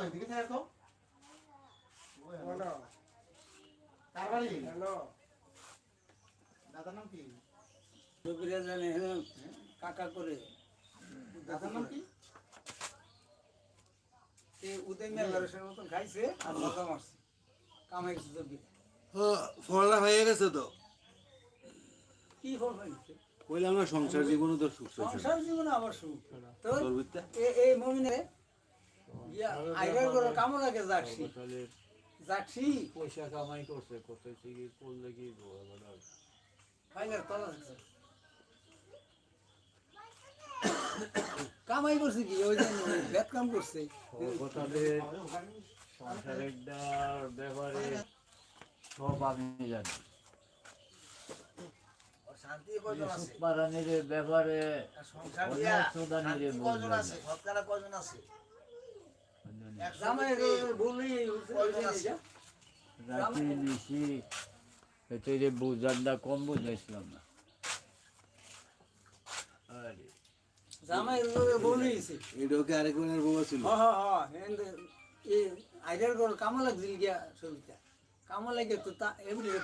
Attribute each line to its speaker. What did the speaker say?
Speaker 1: এদিকে থাকো হ্যালো কার বাড়ি হ্যালো দাদার নাম কি
Speaker 2: দুপুরে জানে কাকা করে
Speaker 1: দাদার নাম কি
Speaker 2: উদয় মেলার মতন খাইছে আর মজা মারছে কামাই দুপুরে
Speaker 3: ফলটা হয়ে গেছে তো
Speaker 2: কি ফল হয়েছে
Speaker 3: কইলাম না সংসার জীবনে তো সুখ
Speaker 2: সংসার জীবনে আবার সুখ তো
Speaker 3: তোর বুঝতে
Speaker 2: এই মমিনে আইরার করে কামো লাগে যাচ্ছি যাচ্ছি
Speaker 4: পয়সা কামাই করছে কোথায় থেকে করলে কি
Speaker 2: ফাইনাল তলা কামাই করছে কি ওই যে বেত কাম করছে
Speaker 4: সংসারের ব্যাপারে সব আমি জানি
Speaker 1: শান্তি কয়জন আছে
Speaker 4: মারানির ব্যাপারে
Speaker 1: সংসার
Speaker 4: অনেক
Speaker 1: দিয়া
Speaker 4: সুদানিরে
Speaker 1: শান্তি কয়জন আছে সৎকারা কয়জন আছে
Speaker 2: জামাই বললি
Speaker 1: কয়জন আছে
Speaker 4: রাতে নিশি এতে যে বুঝানটা কম বুঝাইছিলাম না আরে
Speaker 2: জামাই বলিছে
Speaker 3: এটাও কি আরেকজনের বউ ছিল
Speaker 2: এই আইরার করে কামো লাগছিল গিয়া ছবিটা কামো লাগে তো তা এমনি